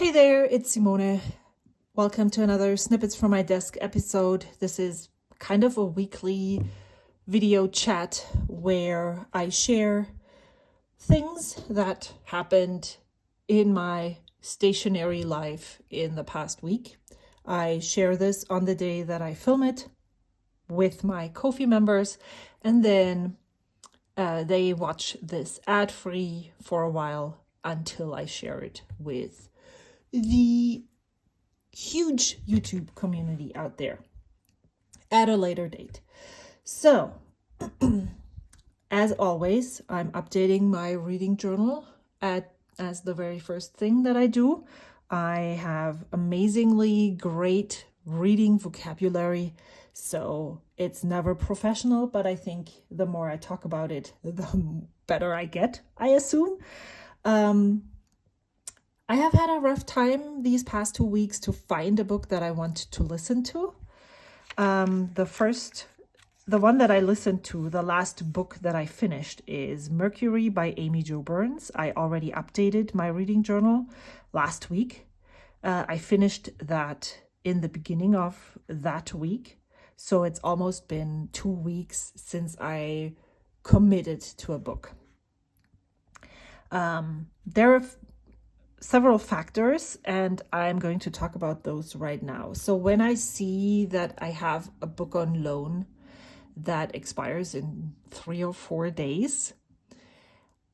Hey there, it's Simone. Welcome to another Snippets from My Desk episode. This is kind of a weekly video chat where I share things that happened in my stationery life in the past week. I share this on the day that I film it with my Ko-fi members, and then they watch this ad-free for a while until I share it with the huge YouTube community out there at a later date. So, as always, I'm updating my reading journal as the very first thing that I do. I have amazingly great reading vocabulary, so it's never professional, but I think the more I talk about it, the better I get, I assume. I have had a rough time these past 2 weeks to find a book that I want to listen to. The one that I listened to, the last book that I finished is Mercury by Amy Jo Burns. I already updated my reading journal last week. I finished that in the beginning of that week. So it's almost been 2 weeks since I committed to a book. There are several factors, and I'm going to talk about those right now. So when I see that I have a book on loan that expires in 3 or 4 days,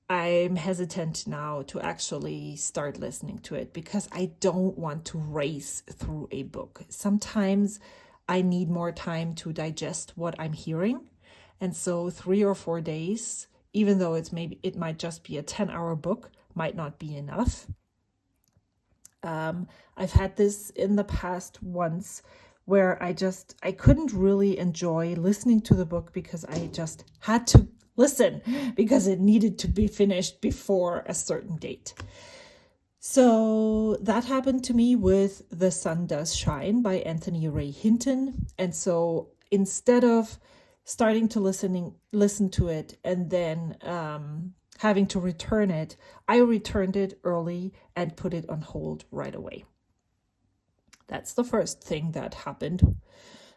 I'm hesitant now to actually start listening to it because I don't want to race through a book. Sometimes I need more time to digest what I'm hearing. And so 3 or 4 days, even though it might just be a 10-hour book, might not be enough. I've had this in the past once where I couldn't really enjoy listening to the book because I just had to listen because it needed to be finished before a certain date. So that happened to me with The Sun Does Shine by Anthony Ray Hinton. And so instead of starting to listen to it and then having to return it, I returned it early and put it on hold right away. That's the first thing that happened.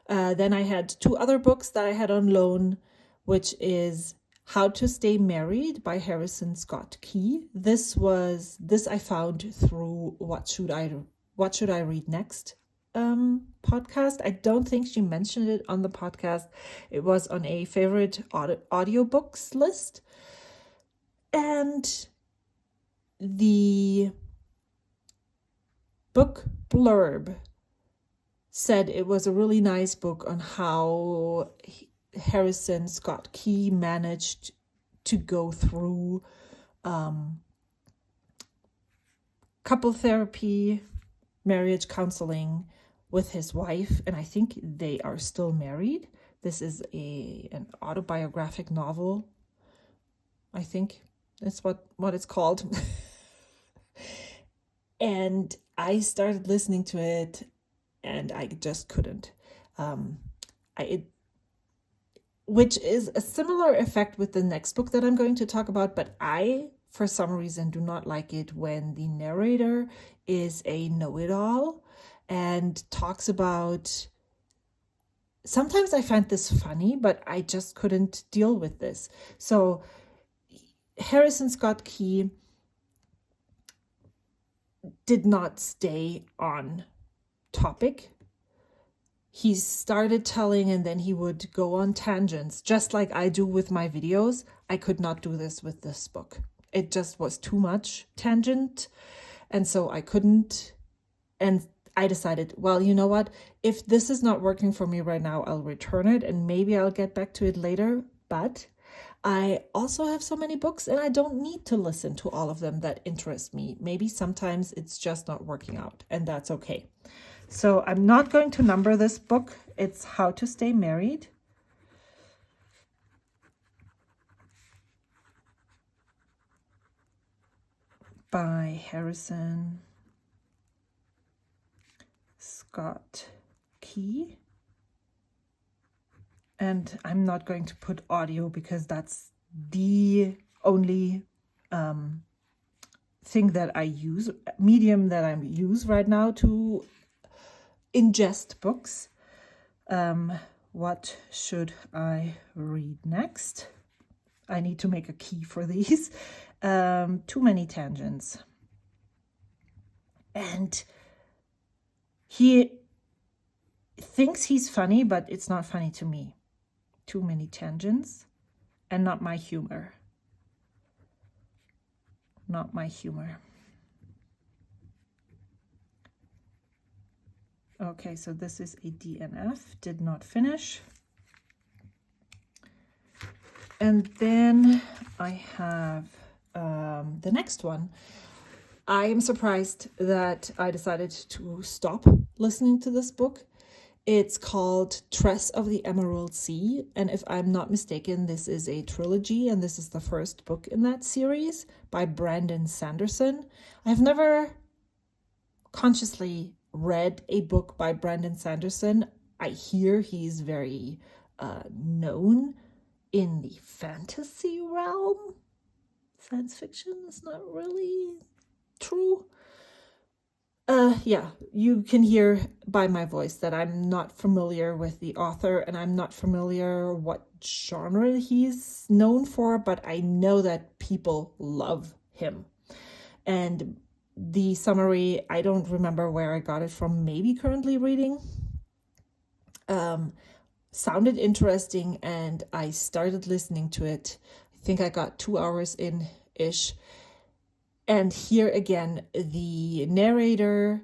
Then I had 2 other books that I had on loan, which is How to Stay Married by Harrison Scott Key. This I found through What Should I Read Next podcast. I don't think she mentioned it on the podcast. It was on a favorite audiobooks list. And the book blurb said it was a really nice book on how Harrison Scott Key managed to go through couple therapy, marriage counseling with his wife, and I think they are still married. This is an autobiographic novel, I think. That's what it's called. And I started listening to it and I just couldn't. Which is a similar effect with the next book that I'm going to talk about, but I, for some reason, do not like it when the narrator is a know-it-all and talks about... Sometimes I find this funny, but I just couldn't deal with this. So Harrison Scott Key did not stay on topic. He started telling and then he would go on tangents, just like I do with my videos. I could not do this with this book. It just was too much tangent. And so I couldn't. And I decided, well, you know what? If this is not working for me right now, I'll return it and maybe I'll get back to it later. But I also have so many books and I don't need to listen to all of them that interest me. Maybe sometimes it's just not working out, and that's okay. So I'm not going to number this book. It's How to Stay Married. By Harrison Scott Key. And I'm not going to put audio because that's the only medium that I use right now to ingest books. What should I read next? I need to make a key for these. Too many tangents. And he thinks he's funny, but it's not funny to me. Too many tangents and not my humor. Not my humor. Okay, so this is a DNF, did not finish. And then I have the next one. I am surprised that I decided to stop listening to this book. It's called Tress of the Emerald Sea. And if I'm not mistaken, this is a trilogy, and this is the first book in that series by Brandon Sanderson. I've never consciously read a book by Brandon Sanderson. I hear he's very known in the fantasy realm. Science fiction is not really true. Yeah, you can hear by my voice that I'm not familiar with the author, and I'm not familiar what genre he's known for, but I know that people love him. And the summary, I don't remember where I got it from, maybe Currently Reading. Sounded interesting, and I started listening to it. I think I got 2 hours in-ish. And here again, the narrator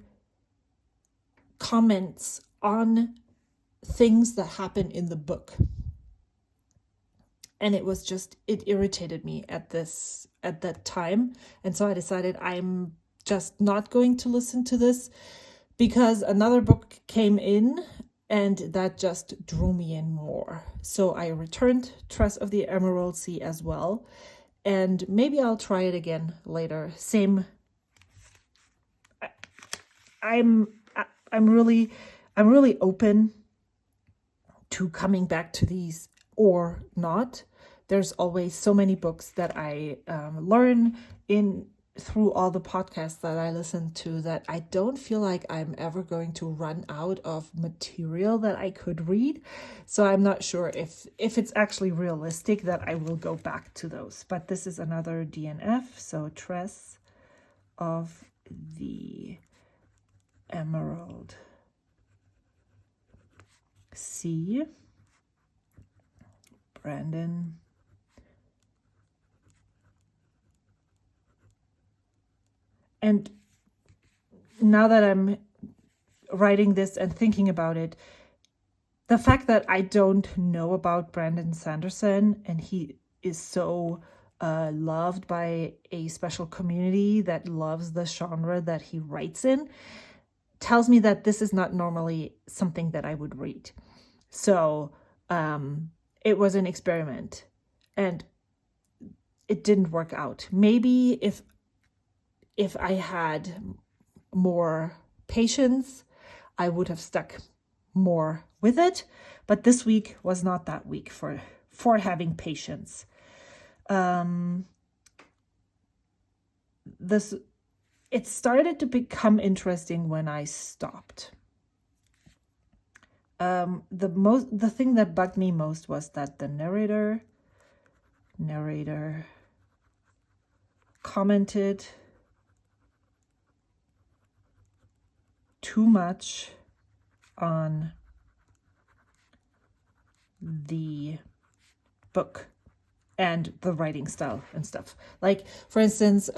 comments on things that happen in the book. And it irritated me at that time. And so I decided I'm just not going to listen to this, because another book came in and that just drew me in more. So I returned Tress of the Emerald Sea as well. And maybe I'll try it again later. Same. I'm really open to coming back to these or not. There's always so many books that I learn through all the podcasts that I listen to that I don't feel like I'm ever going to run out of material that I could read. So I'm not sure if it's actually realistic that I will go back to those. But this is another DNF. So Tress of the Emerald Sea. Brandon. And now that I'm writing this and thinking about it, the fact that I don't know about Brandon Sanderson, and he is so loved by a special community that loves the genre that he writes in, tells me that this is not normally something that I would read. So it was an experiment, and it didn't work out. Maybe if I had more patience, I would have stuck more with it. But this week was not that week for having patience. It started to become interesting when I stopped. The thing that bugged me most was that the narrator commented too much on the book and the writing style and stuff. Like, for instance,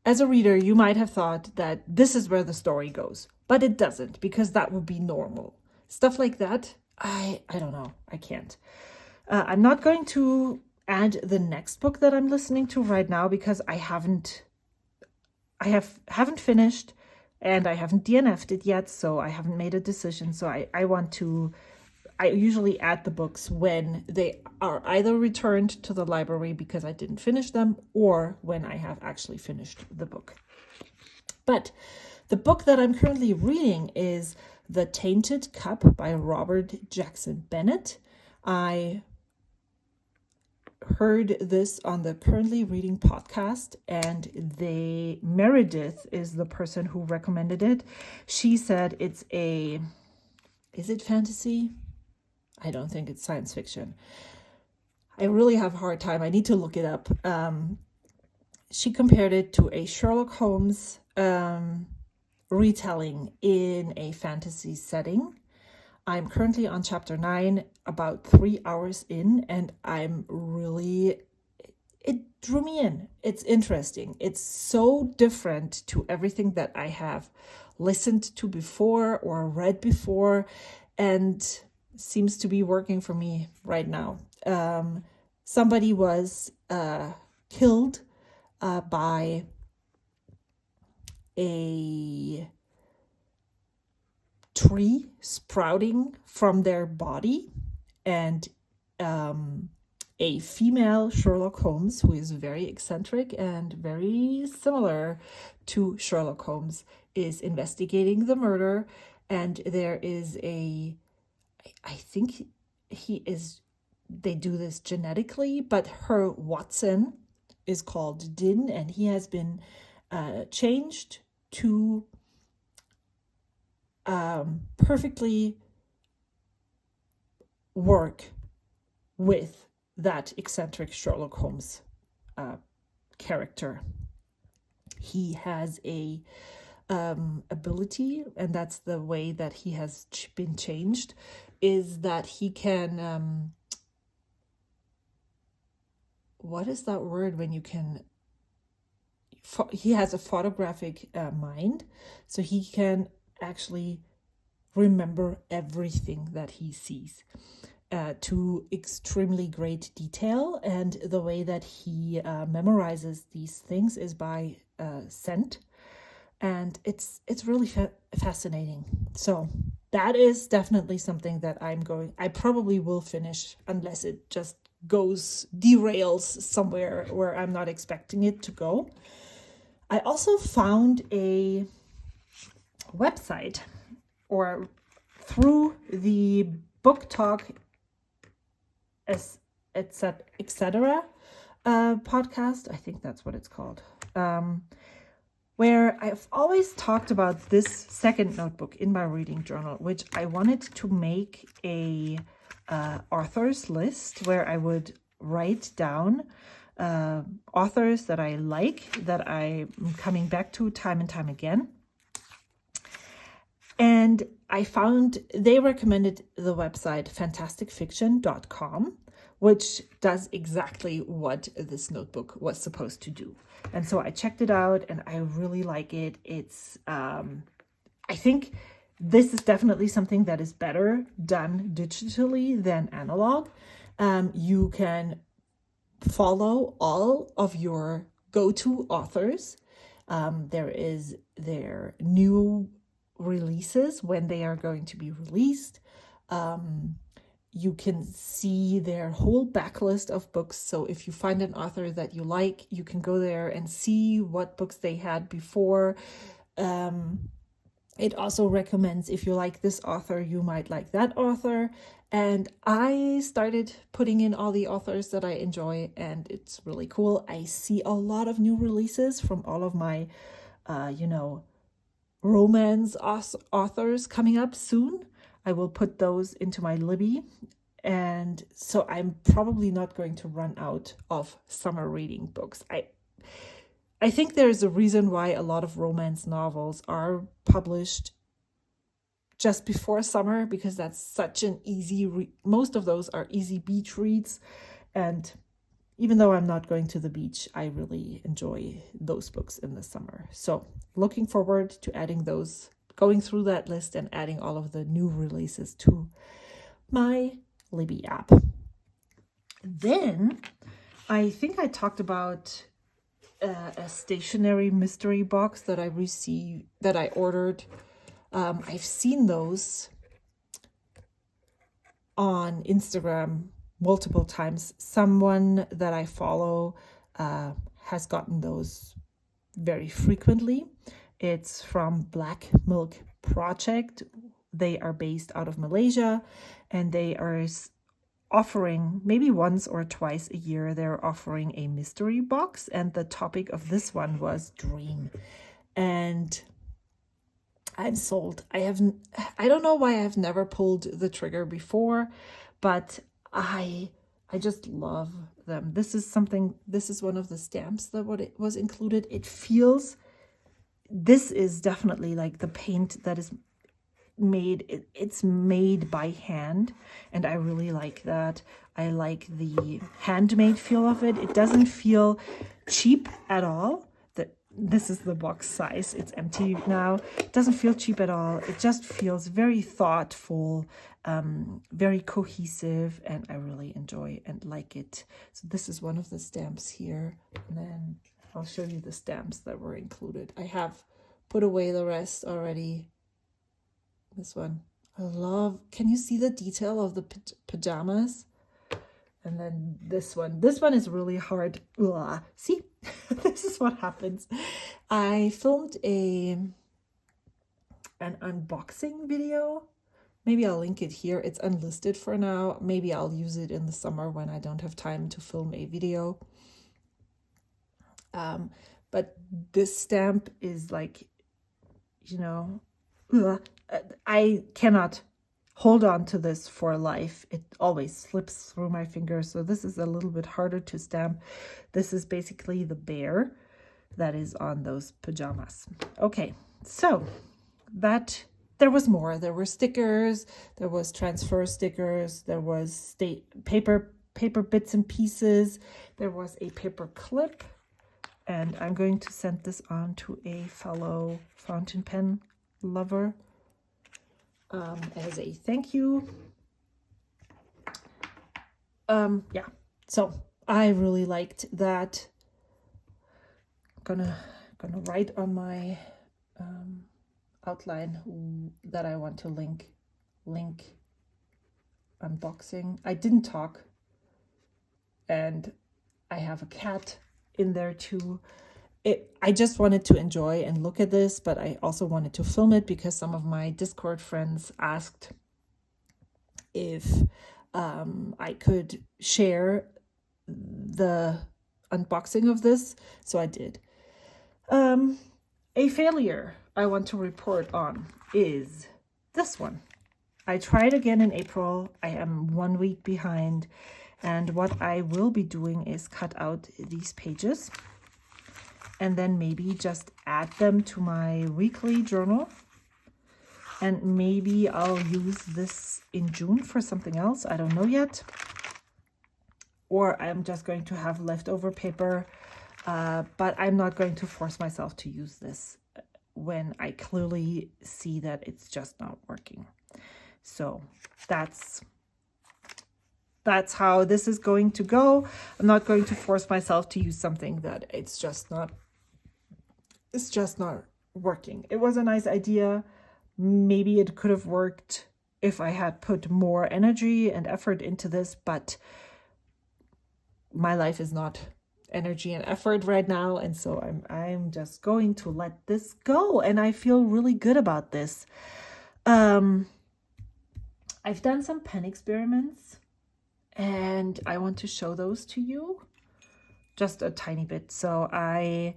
as a reader, you might have thought that this is where the story goes, but it doesn't, because that would be normal. Stuff like that, I don't know. I can't. I'm not going to add the next book that I'm listening to right now, because I haven't finished, and I haven't DNF'd it yet, so I haven't made a decision. So I usually add the books when they are either returned to the library because I didn't finish them, or when I have actually finished the book. But the book that I'm currently reading is The Tainted Cup by Robert Jackson Bennett. I heard this on the Currently Reading podcast, and Meredith is the person who recommended it. She said is it fantasy? I don't think it's science fiction. I really have a hard time. I need to look it up. She compared it to a Sherlock Holmes retelling in a fantasy setting. I'm currently on chapter 9, about 3 hours in, and it drew me in. It's interesting. It's so different to everything that I have listened to before or read before, and seems to be working for me right now. Somebody was killed by a tree sprouting from their body, and a female Sherlock Holmes, who is very eccentric and very similar to Sherlock Holmes, is investigating the murder. And there is I think they do this genetically, but her Watson is called Din, and he has been changed to perfectly work with that eccentric Sherlock Holmes character. He has a ability, and that's the way that he has been changed, is that he can what is that word when you can he has a photographic mind, so he can actually remember everything that he sees to extremely great detail. And the way that he memorizes these things is by scent, and it's really fascinating. So that is definitely something that I probably will finish, unless it just derails somewhere where I'm not expecting it to go. I also found a website, or through the Book Talk etc. podcast, I think that's what it's called, where I've always talked about this second notebook in my reading journal, which I wanted to make a authors list where I would write down authors that I like, that I'm coming back to time and time again. And I found they recommended the website fantasticfiction.com, which does exactly what this notebook was supposed to do. And so I checked it out, and I really like it. It's, I think this is definitely something that is better done digitally than analog. You can follow all of your go-to authors. There is their new releases, when they are going to be released. You can see their whole backlist of books. So if you find an author that you like, you can go there and see what books they had before. It also recommends, if you like this author, you might like that author. And I started putting in all the authors that I enjoy, and it's really cool. I see a lot of new releases from all of my, romance authors coming up soon. I will put those into my Libby. And so I'm probably not going to run out of summer reading books. I think there's a reason why a lot of romance novels are published just before summer, because that's such an easy most of those are easy beach reads. And even though I'm not going to the beach, I really enjoy those books in the summer. So looking forward to adding those, going through that list and adding all of the new releases to my Libby app. Then I think I talked about a stationery mystery box that I ordered. I've seen those on Instagram multiple times. Someone that I follow has gotten those very frequently. It's from Black Milk Project. They are based out of Malaysia, and they are offering, maybe once or twice a year, they're offering a mystery box. And the topic of this one was dream. And I'm sold. I don't know why I've never pulled the trigger before, but I just love them. This is one of the stamps that it was included. This is definitely like the paint that is made. It's made by hand, and I really like that. I like the handmade feel of it. It doesn't feel cheap at all. This is the box size. It's empty now. It doesn't feel cheap at all. It just feels very thoughtful, very cohesive, and I really enjoy and like it. So this is one of the stamps here. And then I'll show you the stamps that were included. I have put away the rest already. This one. Can you see the detail of the pajamas? And then this one is really hard. Ugh. See, this is what happens. I filmed an unboxing video. Maybe I'll link it here. It's unlisted for now. Maybe I'll use it in the summer when I don't have time to film a video. But this stamp is like, I cannot hold on to this for life. It always slips through my fingers. So this is a little bit harder to stamp. This is basically the bear that is on those pajamas. Okay, so there was more. There were stickers, there was transfer stickers, there was paper bits and pieces, there was a paper clip, and I'm going to send this on to a fellow fountain pen lover as a thank you. Yeah, so I really liked that. Gonna write on my outline that I want to link unboxing. I didn't talk, and I have a cat in there too. I just wanted to enjoy and look at this, but I also wanted to film it because some of my Discord friends asked if I could share the unboxing of this, so I did. A failure I want to report on is this one. I tried again in April. I am 1 week behind, and what I will be doing is cut out these pages and then maybe just add them to my weekly journal. And maybe I'll use this in June for something else. I don't know yet. Or I'm just going to have leftover paper, but I'm not going to force myself to use this when I clearly see that it's just not working. So that's how this is going to go. I'm not going to force myself to use something that it's just not working. It was a nice idea. Maybe it could have worked if I had put more energy and effort into this, but my life is not energy and effort right now, and so I'm just going to let this go, and I feel really good about this. I've done some pen experiments, and I want to show those to you just a tiny bit. So I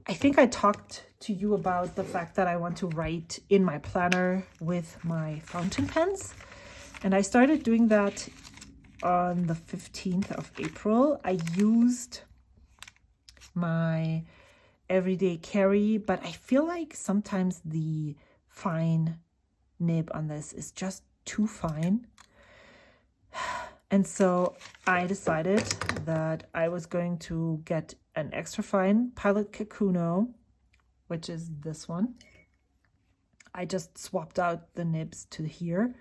think I talked to you about the fact that I want to write in my planner with my fountain pens, and I started doing that on the 15th of April. I used my everyday carry, but I feel like sometimes the fine nib on this is just too fine. And so I decided that I was going to get an extra fine Pilot Kakuno, which is this one. I just swapped out the nibs to here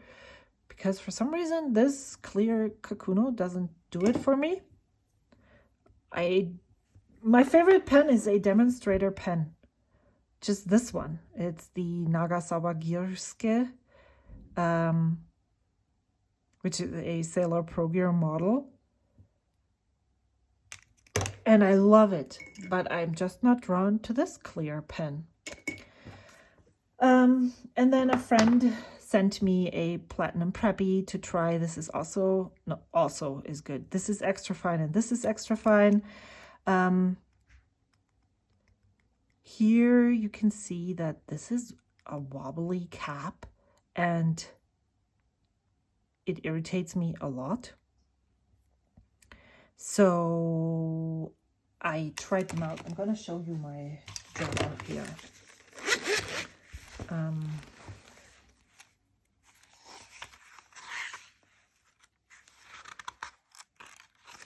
because for some reason this clear Kakuno doesn't do it for me. My favorite pen is a demonstrator pen, just this one. It's the Nagasawa Gyosuke, which is a Sailor Pro Gear model. And I love it, but I'm just not drawn to this clear pen. And then a friend sent me a platinum preppy to try. This is also, no, also is good. This is extra fine and this is extra fine. Here you can see that this is a wobbly cap and it irritates me a lot. So I tried them out. I'm going to show you my journal here.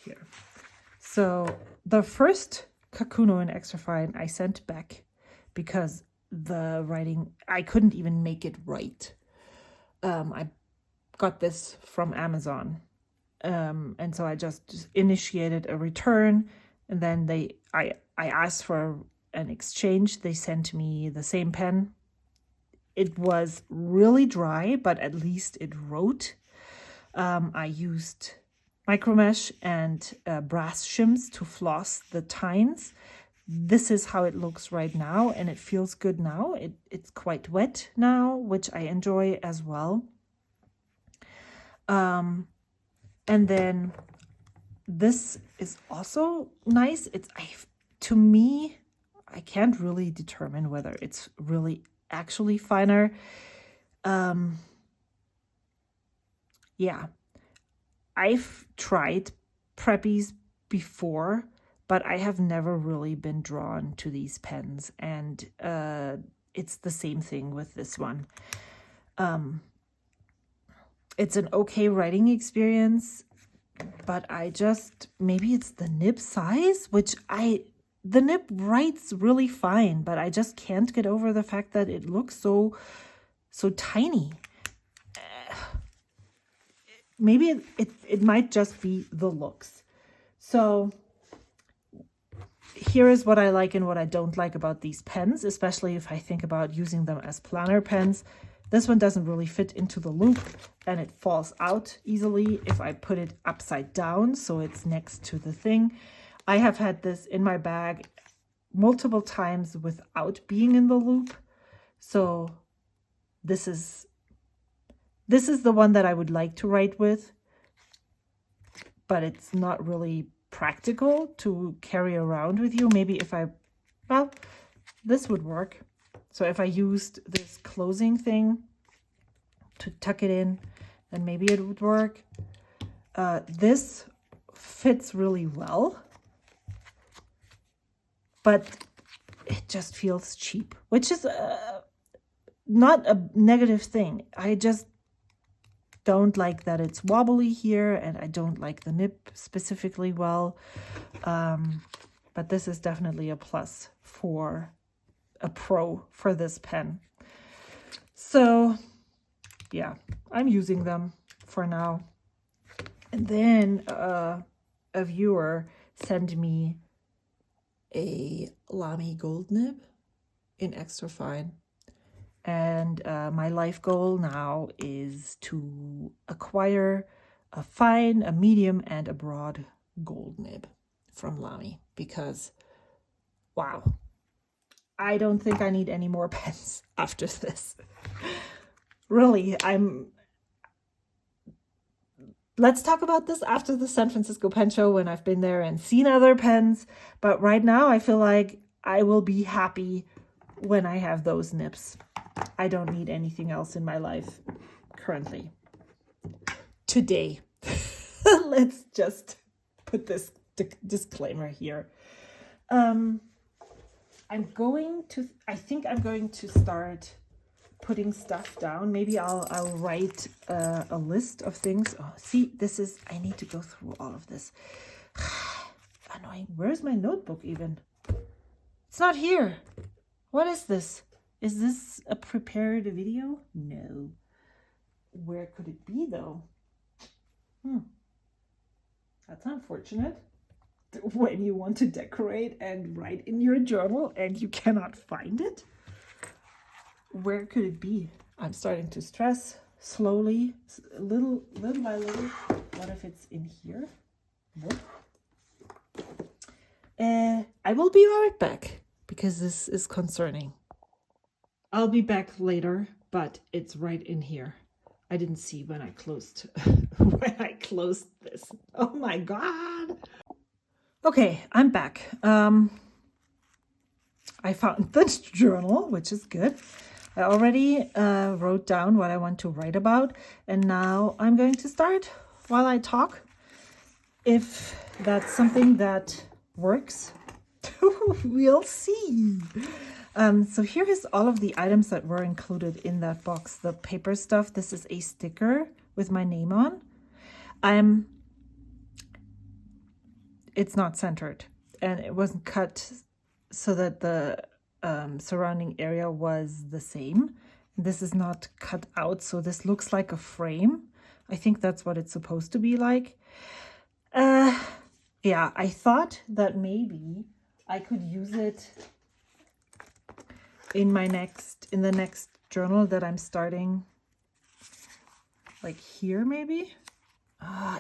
Here. So the first Kakuno in Extra Fine I sent back because the writing, I couldn't even make it right. I got this from Amazon. And so I just initiated a return, and then I asked for an exchange. They sent me the same pen. It was really dry, but at least it wrote. I used micromesh and brass shims to floss the tines. This is how it looks right now, and it feels good now. It's quite wet now, which I enjoy as well. And then this is also nice. To me, I can't really determine whether it's really actually finer. Yeah, I've tried preppies before, but I have never really been drawn to these pens, and it's the same thing with this one. It's an okay writing experience, but maybe it's the nib size, the nib writes really fine, but I just can't get over the fact that it looks so tiny. Maybe it might just be the looks. So here is what I like and what I don't like about these pens, especially if I think about using them as planner pens. This one doesn't really fit into the loop and it falls out easily if I put it upside down, so it's next to the thing. I have had this in my bag multiple times without being in the loop. So this is the one that I would like to write with, but it's not really practical to carry around with you. Maybe this would work. So if I used this closing thing to tuck it in, then maybe it would work. This fits really well, but it just feels cheap, which is not a negative thing. I just don't like that it's wobbly here, and I don't like the nib specifically well. But this is definitely a plus for a pro for this pen. So yeah, I'm using them for now. And then a viewer sent me a Lamy gold nib in Extra Fine, and my life goal now is to acquire a fine, a medium, and a broad gold nib from Lamy, because wow, I don't think I need any more pens after this. Really, let's talk about this after the San Francisco Pen Show when I've been there and seen other pens. But right now I feel like I will be happy when I have those nibs. I don't need anything else in my life currently. Today. Let's just put this disclaimer here. I think I'm going to start putting stuff down. Maybe I'll write a list of things. Oh, see, I need to go through all of this. Annoying. Where's my notebook even? It's not here. What is this? Is this a prepared video? No. Where could it be though? That's unfortunate. When you want to decorate and write in your journal and you cannot find it. Where could it be? I'm starting to stress slowly, little by little. What if it's in here? Nope. I will be right back because this is concerning. I'll be back later, but it's right in here. I didn't see when I closed when I closed this. Oh my God. Okay, I'm back. I found the journal, which is good. I already wrote down what I want to write about, and now I'm going to start while I talk. If that's something that works, we'll see. So here is all of the items that were included in that box. The paper stuff. This is a sticker with my name on. It's not centered, and it wasn't cut so that the surrounding area was the same. This is not cut out, so this looks like a frame. I think that's what it's supposed to be like. Yeah, I thought that maybe I could use it in the next journal that I'm starting, like here maybe.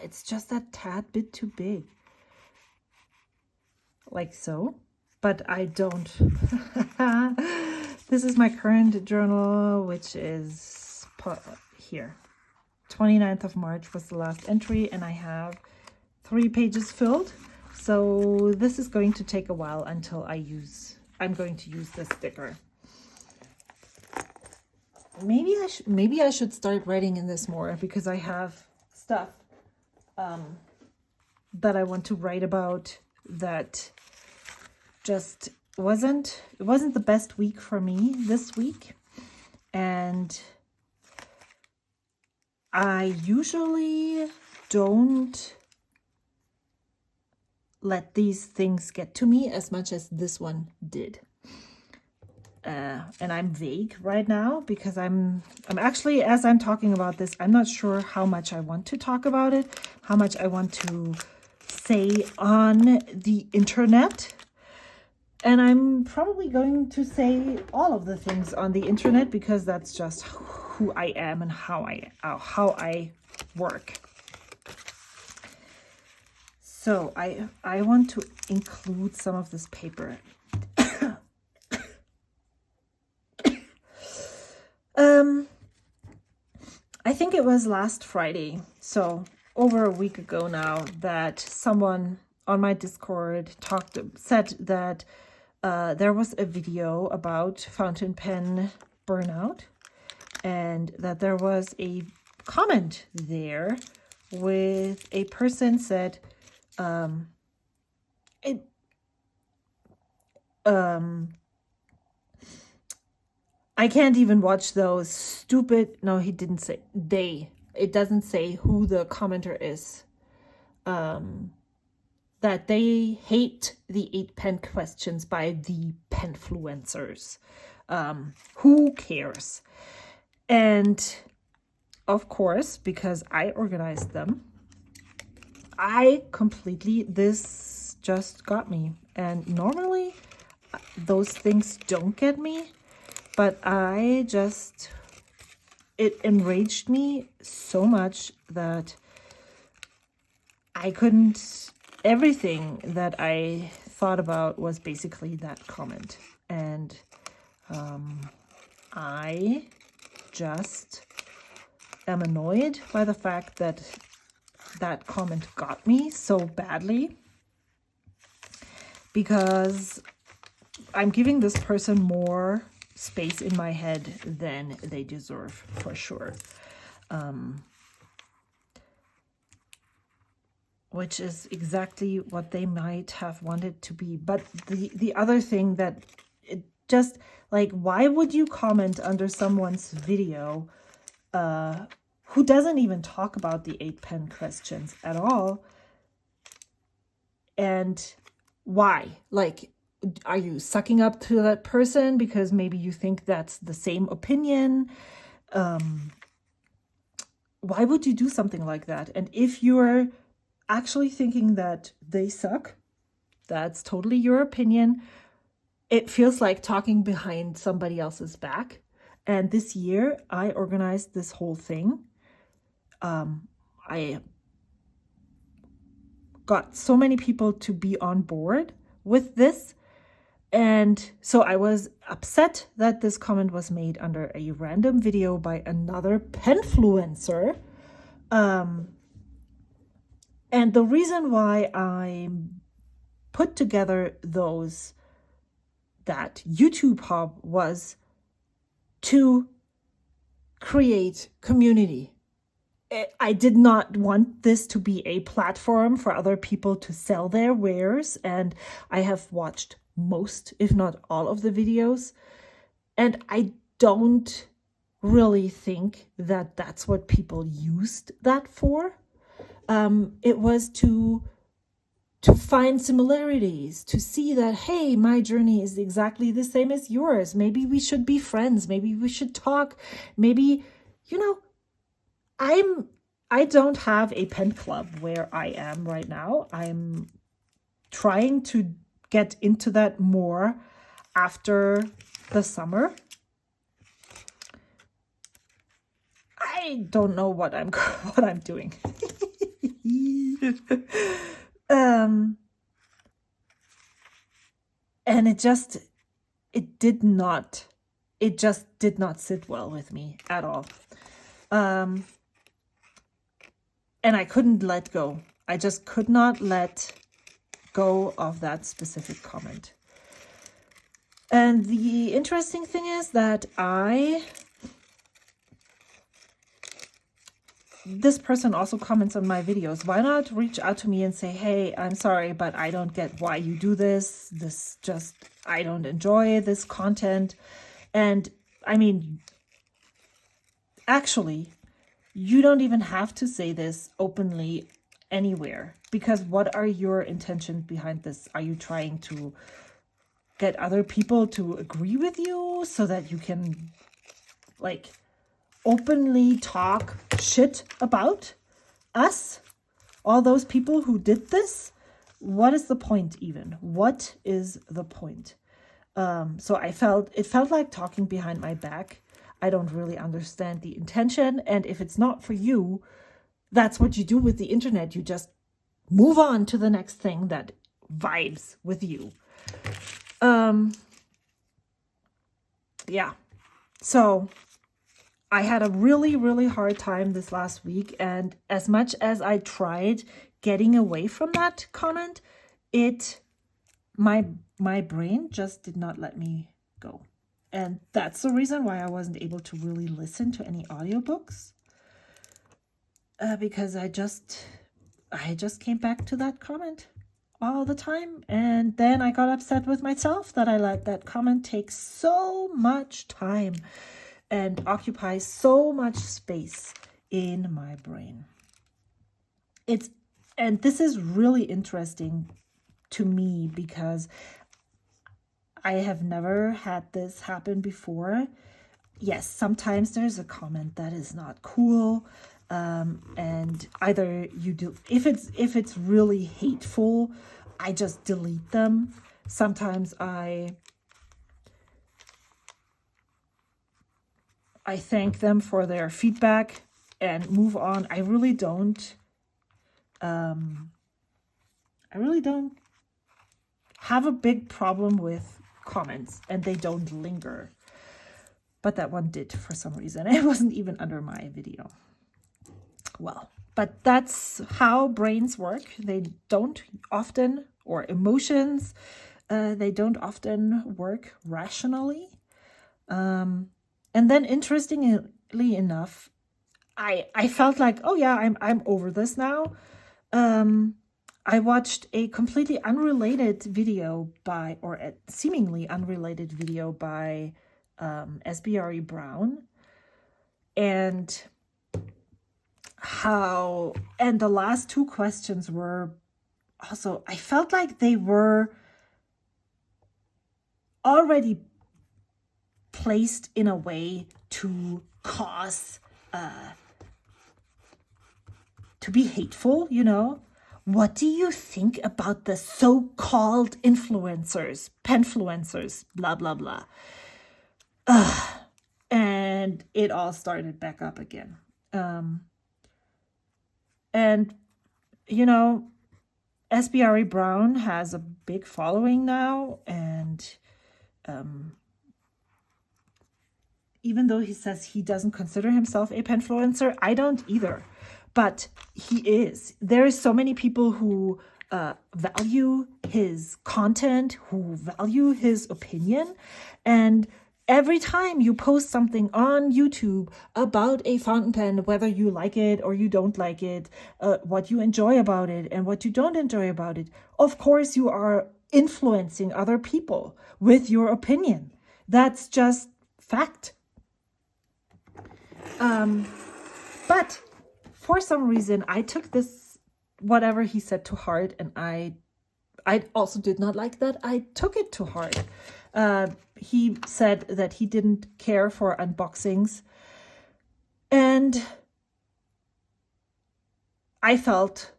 It's just a tad bit too big, like so, but I don't. This is my current journal, which is here. 29th of March was the last entry, and I have 3 pages filled. So this is going to take a while until I'm going to use this sticker. Maybe I should start writing in this more, because I have stuff that I want to write about that just it wasn't the best week for me this week. And I usually don't let these things get to me as much as this one did. And I'm vague right now because I'm actually, as I'm talking about this, I'm not sure how much I want to talk about it, how much I want to say on the internet. And I'm probably going to say all of the things on the internet because that's just who I am and how I work. So I want to include some of this paper. I think it was last Friday, so over a week ago now, that someone on my Discord said that there was a video about fountain pen burnout, and that there was a comment there with a person said, I can't even watch those stupid, no, he didn't say it doesn't say who the commenter is, that they hate the 8-pen questions by the penfluencers. Who cares? And of course, because I organized them, this just got me. And normally those things don't get me, but it enraged me so much that I couldn't, everything that I thought about was basically that comment. And I just am annoyed by the fact that that comment got me so badly, because I'm giving this person more space in my head than they deserve, for sure. Which is exactly what they might have wanted to be. But the other thing that it just, like, why would you comment under someone's video who doesn't even talk about the 8-pen questions at all? And why? Like, are you sucking up to that person because maybe you think that's the same opinion? Why would you do something like that? And if you're actually thinking that they suck, that's totally your opinion. It feels like talking behind somebody else's back. And this year I organized this whole thing. I got so many people to be on board with this. And so I was upset that this comment was made under a random video by another penfluencer. And the reason why I put together that YouTube hub was to create community. I did not want this to be a platform for other people to sell their wares. And I have watched most, if not all, of the videos. And I don't really think that that's what people used that for. It was to find similarities, to see that, hey, my journey is exactly the same as yours. Maybe we should be friends. Maybe we should talk. Maybe, I don't have a pen club where I am right now. I'm trying to get into that more after the summer. I don't know what I'm doing. And it just did not sit well with me at all. And I couldn't let go. I just could not let go of that specific comment. And the interesting thing is that this person also comments on my videos. Why not reach out to me and say, hey, I'm sorry, but I don't get why you do this. I don't enjoy this content. And I mean, actually, you don't even have to say this openly anywhere, because what are your intentions behind this? Are you trying to get other people to agree with you so that you can openly talk shit about us, all those people who did this? What is the point even? What is the point? So it felt like talking behind my back. I don't really understand the intention. And if it's not for you, that's what you do with the internet. You just move on to the next thing that vibes with you. Yeah. So I had a really, really hard time this last week. And as much as I tried getting away from that comment, my brain just did not let me go. And that's the reason why I wasn't able to really listen to any audiobooks. Because I just came back to that comment all the time. And then I got upset with myself that I let that comment take so much time and occupy so much space in my brain. And this is really interesting to me because I have never had this happen before. Yes, sometimes there's a comment that is not cool. And either you do, if it's really hateful, I just delete them. Sometimes I thank them for their feedback and move on. I really don't have a big problem with comments, and they don't linger. But that one did for some reason. It wasn't even under my video. Well, but that's how brains work. They don't often, or emotions, they don't often work rationally. And then interestingly enough, I felt like, oh yeah, I'm over this now. I watched a completely unrelated video a seemingly unrelated video by SBRE Brown, and the last two questions were also, I felt like they were already placed in a way to cause, to be hateful, What do you think about the so-called influencers, penfluencers, blah, blah, blah? And it all started back up again. And, SBRE Brown has a big following now, and even though he says he doesn't consider himself a penfluencer, I don't either, but he is. There is so many people who value his content, who value his opinion, and every time you post something on YouTube about a fountain pen, whether you like it or you don't like it, what you enjoy about it and what you don't enjoy about it, of course you are influencing other people with your opinion. That's just fact. But for some reason, I took this, whatever he said, to heart, and I also did not like that I took it to heart. He said that he didn't care for unboxings, and I felt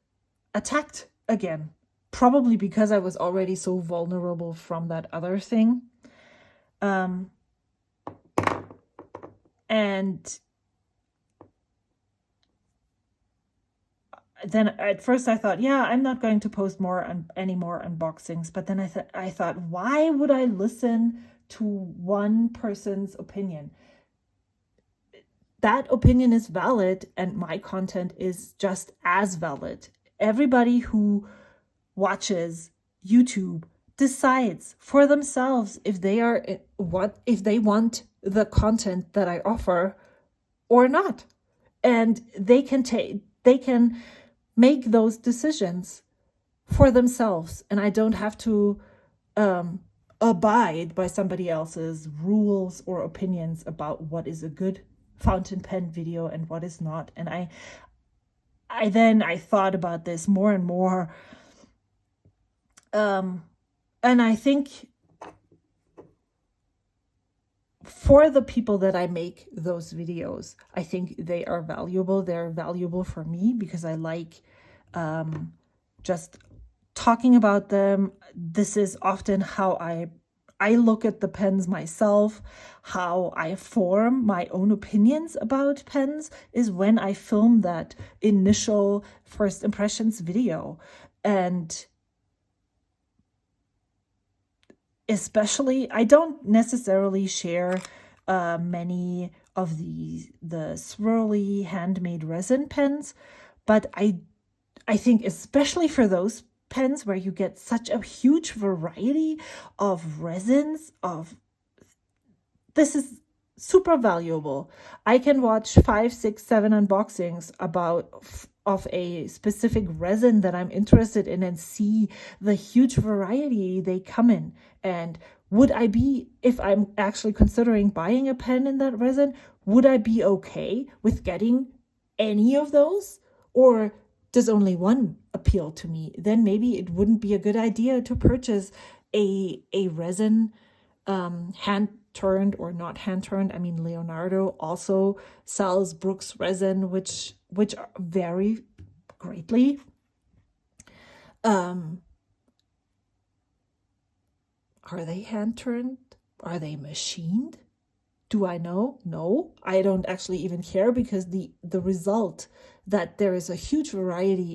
attacked again, probably because I was already so vulnerable from that other thing. And then at first I thought, yeah, I'm not going to post any more unboxings. But then I thought, why would I listen to one person's opinion? That opinion is valid, and my content is just as valid. Everybody who watches YouTube decides for themselves if they want the content that I offer or not, and they can make those decisions for themselves, and I don't have to abide by somebody else's rules or opinions about what is a good fountain pen video and what is not. And I thought about this more and more, and I think for the people that I make those videos, I think they are valuable. They're valuable for me because I like just talking about them. This is often how I look at the pens myself. How I form my own opinions about pens is when I film that initial first impressions video. And especially, I don't necessarily share many of the swirly handmade resin pens, but I think especially for those pens where you get such a huge variety of resins, this is super valuable. I can watch 5, 6, 7 unboxings of a specific resin that I'm interested in and see the huge variety they come in. And would I be, if I'm actually considering buying a pen in that resin, would I be okay with getting any of those? Or does only one appeal to me? Then maybe it wouldn't be a good idea to purchase a resin, hand-turned or not hand-turned. I mean, Leonardo also sells Brooks resin, which vary greatly. Are they hand-turned? Are they machined? Do I know? No, I don't actually even care, because the result that there is a huge variety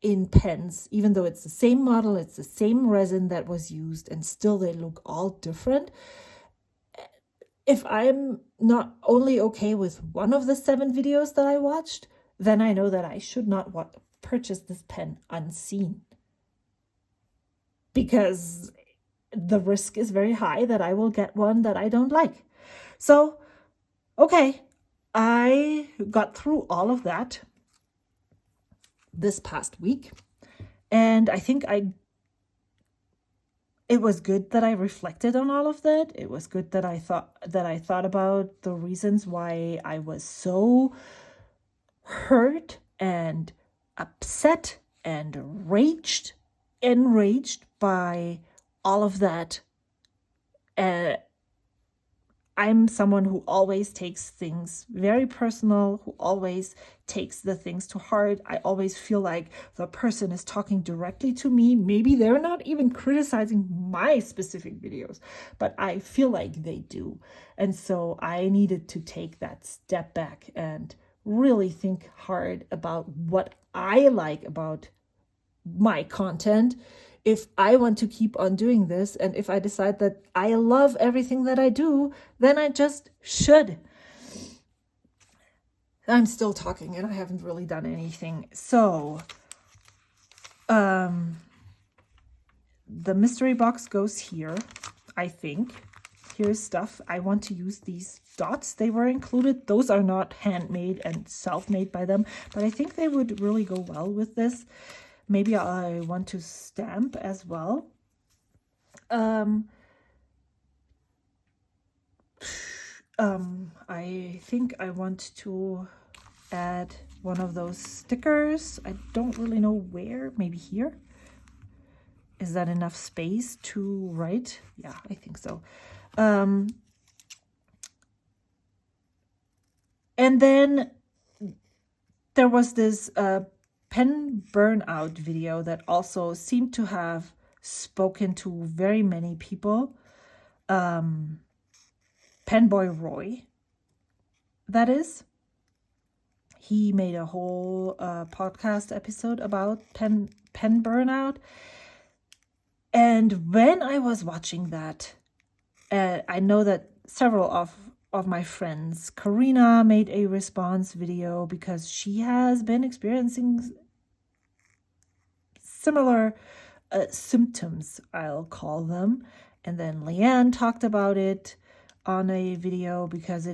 in pens, even though it's the same model, it's the same resin that was used, and still they look all different. If I'm not only okay with one of the 7 videos that I watched, then I know that I should not purchase this pen unseen, because the risk is very high that I will get one that I don't like. So, okay, I got through all of that this past week, and I think it was good that I reflected on all of that. It was good that I thought about the reasons why I was so hurt and upset and enraged by all of that. I'm someone who always takes things very personal, who always takes the things to heart. I always feel like the person is talking directly to me. Maybe they're not even criticizing my specific videos, but I feel like they do. And so I needed to take that step back and really think hard about what I like about my content, if I want to keep on doing this, and if I decide that I love everything that I do, then I just should. I'm still talking and I haven't really done anything. So, the mystery box goes here, I think. Here's stuff. I want to use these dots. They were included. Those are not handmade and self-made by them, but I think they would really go well with this. Maybe I want to stamp as well. I think I want to add one of those stickers. I don't really know where. Maybe here. Is that enough space to write? Yeah, I think so. And then there was this pen burnout video that also seemed to have spoken to very many people. Penboy Roy, that is. He made a whole podcast episode about pen burnout. And when I was watching that, I know that several of my friends, Karina made a response video because she has been experiencing similar symptoms, I'll call them. And then Leanne talked about it on a video because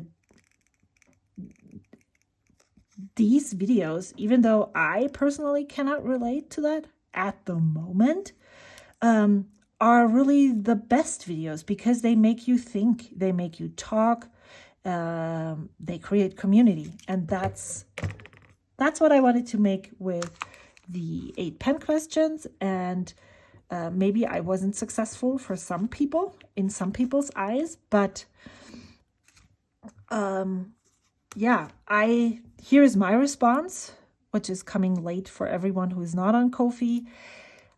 these videos, even though I personally cannot relate to that at the moment, are really the best videos because they make you think, they make you talk, they create community. And that's what I wanted to make with the 8 pen questions. And maybe I wasn't successful for some people, in some people's eyes, but yeah, here's my response, which is coming late for everyone who is not on Ko-fi.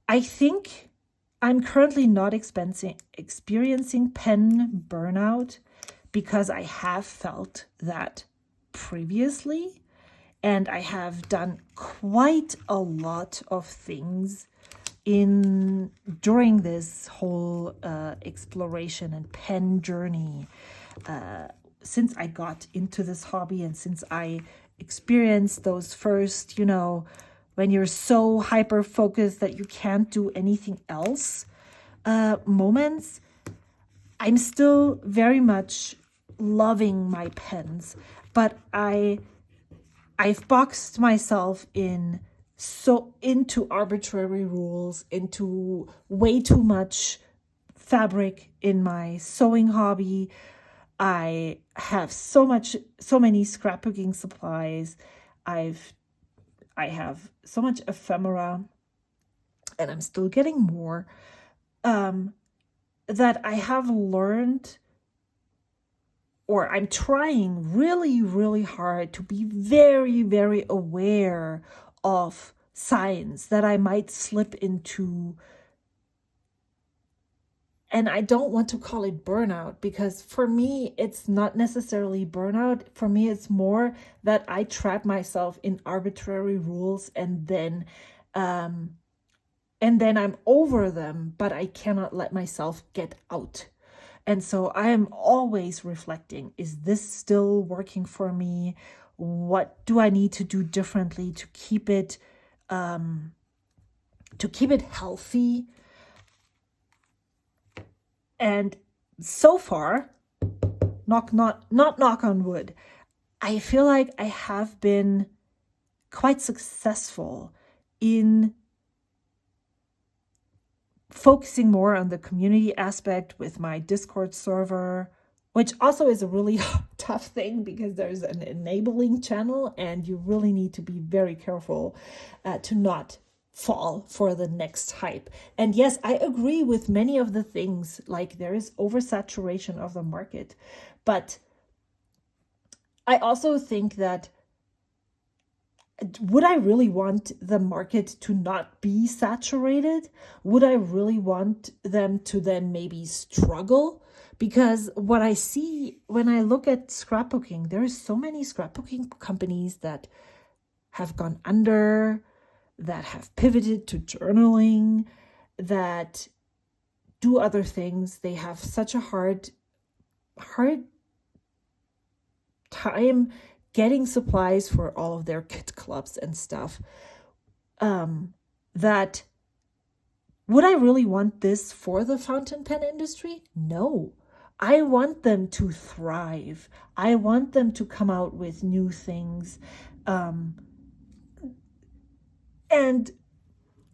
I think I'm currently not experiencing pen burnout because I have felt that previously, and I have done quite a lot of things during this whole exploration and pen journey. Since I got into this hobby and since I experienced those first, when you're so hyper focused that you can't do anything else moments, I'm still very much loving my pens, but I've boxed myself into arbitrary rules, into way too much fabric in my sewing hobby. I have so many scrapbooking supplies. I have so much ephemera, and I'm still getting more, that I have learned, or I'm trying really, really hard to be very, very aware of signs that I might slip into. And I don't want to call it burnout because for me, it's not necessarily burnout. For me, it's more that I trap myself in arbitrary rules and then I'm over them, but I cannot let myself get out. And so I am always reflecting, is this still working for me? What do I need to do differently to keep it healthy? And so far, not knock on wood, I feel like I have been quite successful in focusing more on the community aspect with my Discord server, which also is a really tough thing because there's an enabling channel and you really need to be very careful to not fall for the next hype. And yes, I agree with many of the things, like there is oversaturation of the market, but I also think that would I really want the market to not be saturated? Would I really want them to then maybe struggle? Because what I see when I look at scrapbooking, there are so many scrapbooking companies that have gone under, that have pivoted to journaling, that do other things. They have such a hard time getting supplies for all of their kit clubs and stuff. That would I really want this for the fountain pen industry? No. I want them to thrive. I want them to come out with new things. And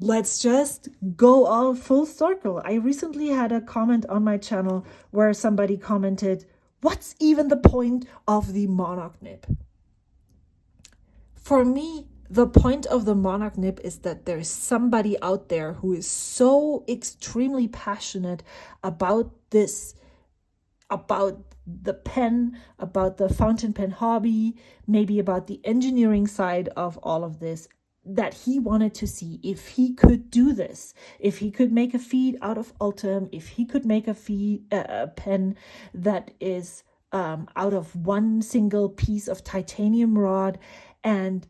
let's just go all full circle. I recently had a comment on my channel where somebody commented, what's even the point of the monarch nib? For me, the point of the monarch nib is that there's somebody out there who is so extremely passionate about this, about the pen, about the fountain pen hobby, maybe about the engineering side of all of this, that he wanted to see if he could do this, if he could make a feed out of Ultim, if he could make a pen that is out of one single piece of titanium rod. And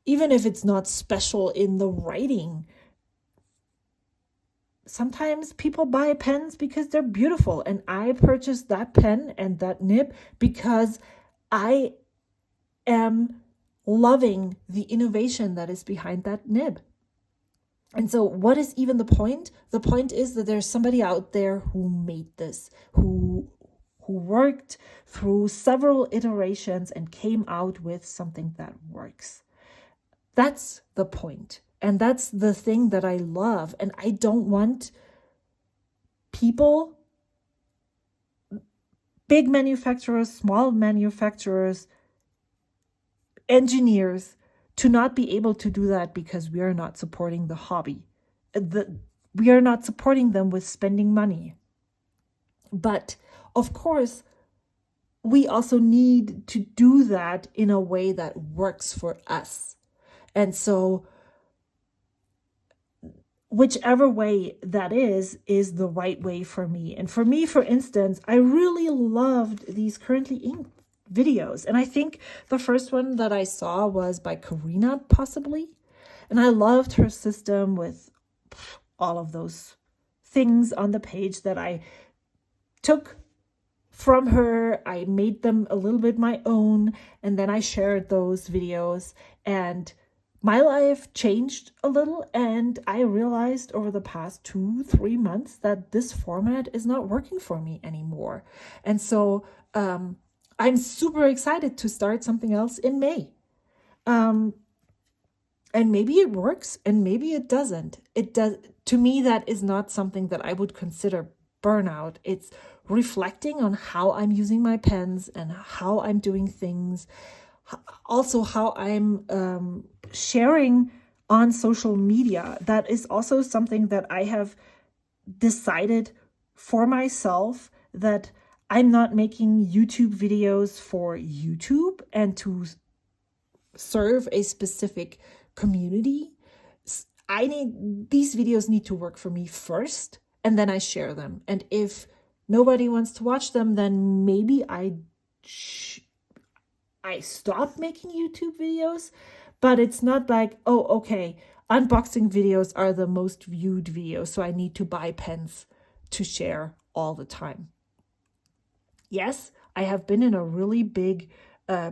even if it's not special in the writing, sometimes people buy pens because they're beautiful. And I purchased that pen and that nib because I am loving the innovation that is behind that nib. And so what is even the point? The point is that there's somebody out there who made this, who worked through several iterations and came out with something that works. That's the point. And that's the thing that I love. And I don't want people, big manufacturers, small manufacturers, engineers, to not be able to do that because we are not supporting the hobby. We are not supporting them with spending money. But of course, we also need to do that in a way that works for us. And so whichever way that is the right way for me. And for me, for instance, I really loved these currently inked videos. And I think the first one that I saw was by Karina, possibly. And I loved her system with all of those things on the page that I took from her. I made them a little bit my own, and then I shared those videos, and my life changed a little, and I realized over the past 2-3 months that this format is not working for me anymore. And so I'm super excited to start something else in May. And maybe it works and maybe it doesn't. It does. To me, that is not something that I would consider burnout. It's reflecting on how I'm using my pens and how I'm doing things. Also, how I'm sharing on social media. That is also something that I have decided for myself, that I'm not making YouTube videos for YouTube and to serve a specific community. These videos need to work for me first, and then I share them. And if nobody wants to watch them, then maybe I stop making YouTube videos. But it's not like, oh, okay, unboxing videos are the most viewed videos, so I need to buy pens to share all the time. Yes, I have been in a really big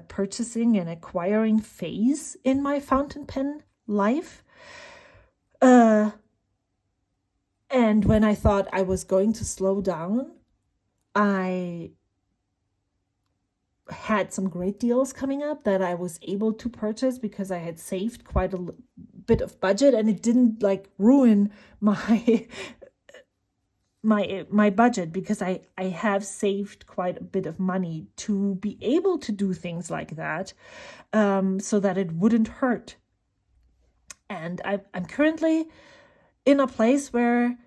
purchasing and acquiring phase in my fountain pen life. And when I thought I was going to slow down, I had some great deals coming up that I was able to purchase because I had saved quite a bit of budget, and it didn't like ruin my my budget, because I have saved quite a bit of money to be able to do things like that, so that it wouldn't hurt. And I'm currently in a place where,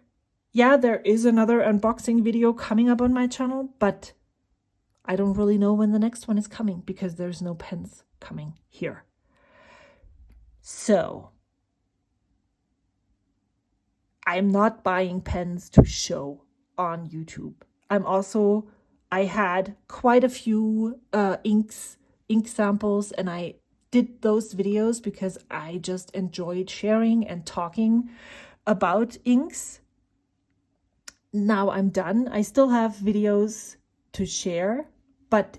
yeah, there is another unboxing video coming up on my channel, but I don't really know when the next one is coming because there's no pens coming here. So I'm not buying pens to show on YouTube. I had quite a few ink samples, and I did those videos because I just enjoyed sharing and talking about inks. Now I'm done. I still have videos to share, but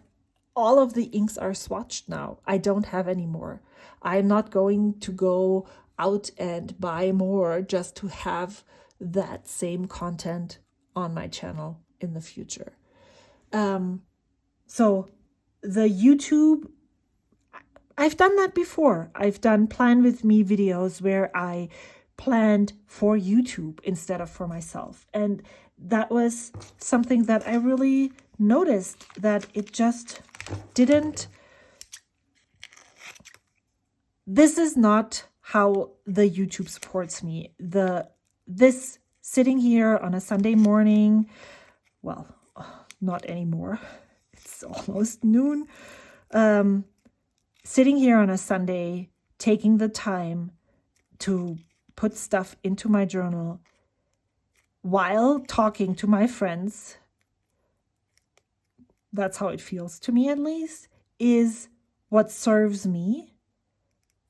all of the inks are swatched now. I don't have any more. I'm not going to go out and buy more just to have that same content on my channel in the future. So the YouTube, I've done that before. I've done plan with me videos where I planned for YouTube instead of for myself. And that was something that I really noticed, that it just didn't. This is not how the YouTube supports me. This sitting here on a Sunday morning, well, not anymore. It's almost noon. Sitting here on a Sunday, taking the time to put stuff into my journal while talking to my friends, that's how it feels to me at least, is what serves me,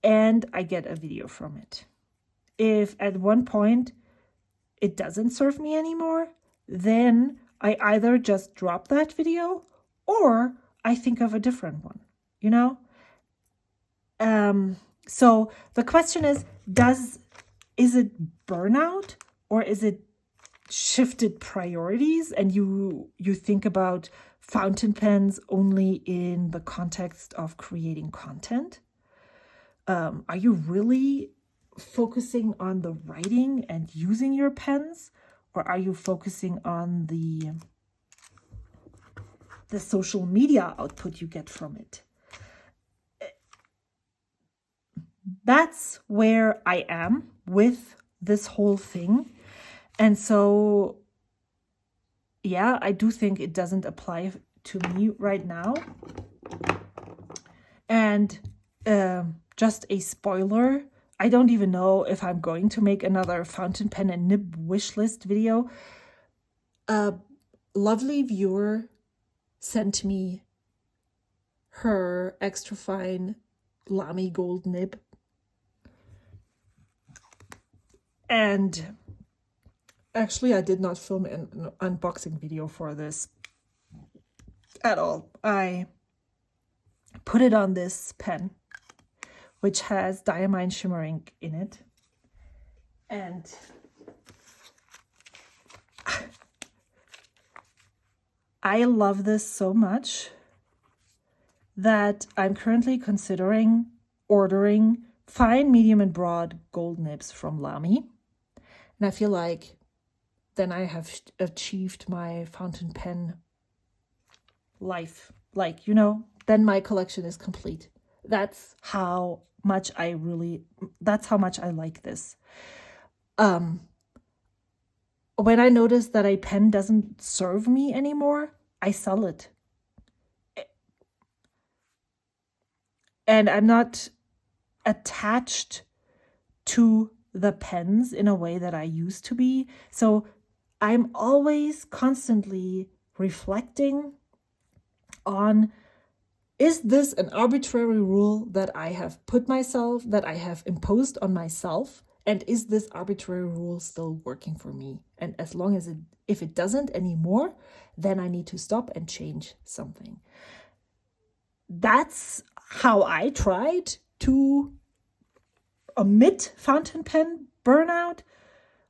and I get a video from it. If at one point it doesn't serve me anymore, then I either just drop that video or I think of a different one, you know? So the question is it burnout, or is it shifted priorities and you think about fountain pens only in the context of creating content? Are you really focusing on the writing and using your pens, or are you focusing on the social media output you get from it? That's where I am with this whole thing. And so, yeah, I do think it doesn't apply to me right now. And just a spoiler, I don't even know if I'm going to make another fountain pen and nib wish list video. A lovely viewer sent me her extra fine Lamy gold nib. And actually, I did not film an unboxing video for this at all. I put it on this pen, which has diamine shimmer ink in it. And I love this so much that I'm currently considering ordering fine, medium, and broad gold nibs from Lamy. And I feel like then I have achieved my fountain pen life. Like, you know, then my collection is complete. That's how much I like this. When I notice that a pen doesn't serve me anymore, I sell it. And I'm not attached to the pens in a way that I used to be. So I'm always constantly reflecting on, is this an arbitrary rule that I have that I have imposed on myself? And is this arbitrary rule still working for me? And as long as if it doesn't anymore, then I need to stop and change something. That's how I tried to omit fountain pen burnout.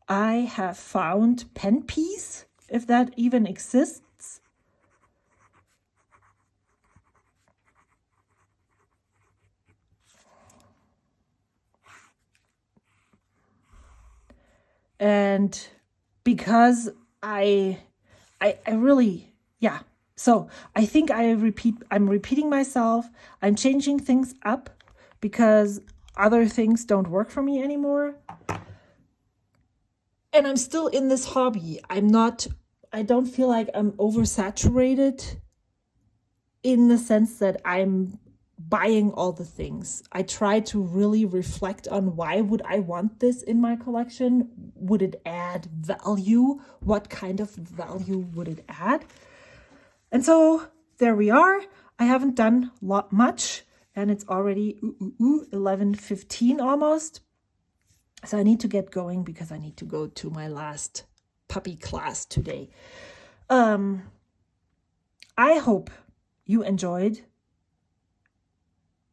I have found pen peace, if that even exists. And because I really, yeah. So I think I'm repeating myself. I'm changing things up because other things don't work for me anymore. And I'm still in this hobby. I don't feel like I'm oversaturated in the sense that I'm buying all the things. I try to really reflect on, why would I want this in my collection? Would it add value? What kind of value would it add? And so there we are. I haven't done much. and it's already 11:15 almost. So I need to get going because I need to go to my last puppy class today. I hope you enjoyed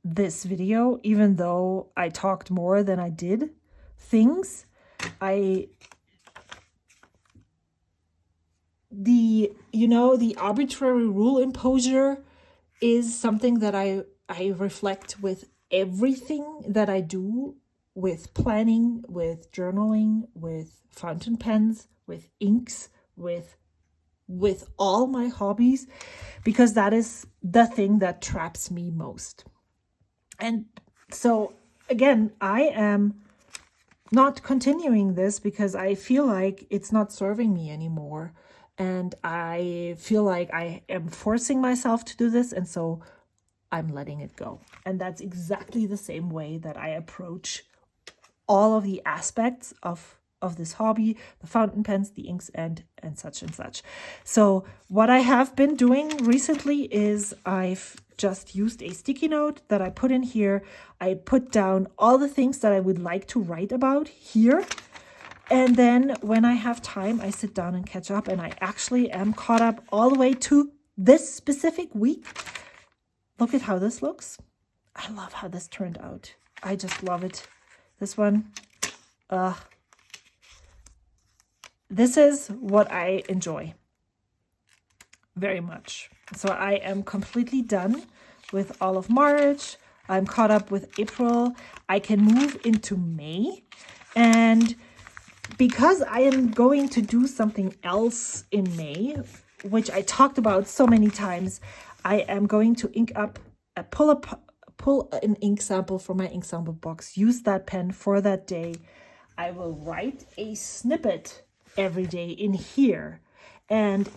this video, even though I talked more than I did things. The arbitrary rule imposure is something that I reflect with everything that I do, with planning, with journaling, with fountain pens, with inks, with all my hobbies, because that is the thing that traps me most. And so again, I am not continuing this because I feel like it's not serving me anymore. And I feel like I am forcing myself to do this. And so I'm letting it go. And that's exactly the same way that I approach all of the aspects of this hobby, the fountain pens, the inks, and such and such. So what I have been doing recently is I've just used a sticky note that I put in here. I put down all the things that I would like to write about here. And then when I have time, I sit down and catch up, and I actually am caught up all the way to this specific week. Look at how this looks. I love how this turned out. I just love it. This one, this is what I enjoy very much. So I am completely done with all of March. I'm caught up with April. I can move into May. And because I am going to do something else in May, which I talked about so many times, I am going to pull an ink sample from my ink sample box, use that pen for that day. I will write a snippet every day in here, and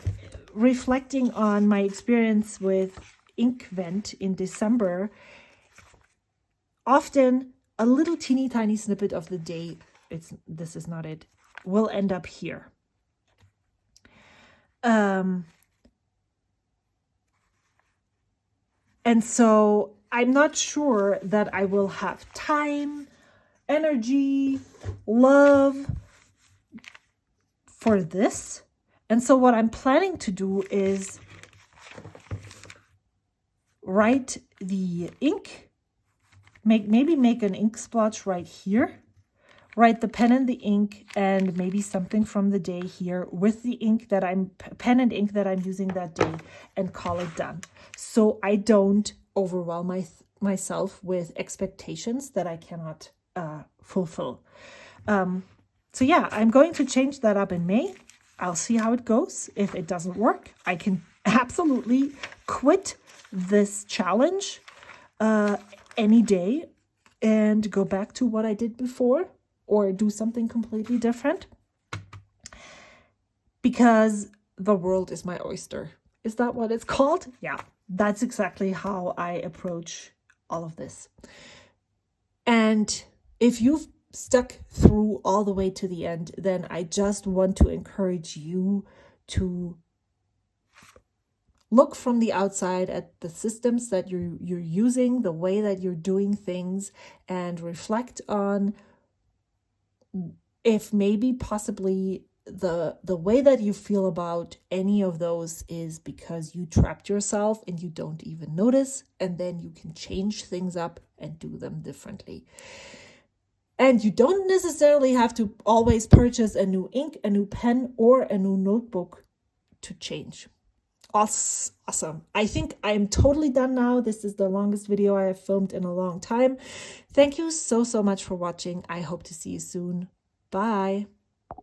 reflecting on my experience with Inkvent in December, often a little teeny tiny snippet of the day, this is not it, will end up here. And so I'm not sure that I will have time, energy, love for this. And so what I'm planning to do is write the ink, maybe make an ink splotch right here, write the pen and the ink, and maybe something from the day here with the ink that pen and ink that I'm using that day, and call it done. So I don't overwhelm myself with expectations that I cannot fulfill. So yeah, I'm going to change that up in May. I'll see how it goes. If it doesn't work, I can absolutely quit this challenge any day and go back to what I did before, or do something completely different, because the world is my oyster. Is that what it's called? Yeah, that's exactly how I approach all of this. And if you've stuck through all the way to the end, then I just want to encourage you to look from the outside at the systems that you're using, the way that you're doing things, and reflect on if maybe possibly the way that you feel about any of those is because you trapped yourself and you don't even notice, and then you can change things up and do them differently. And you don't necessarily have to always purchase a new ink, a new pen, or a new notebook to change. Awesome. I think I'm totally done now. This is the longest video I have filmed in a long time. Thank you so much for watching. I hope to see you soon. Bye.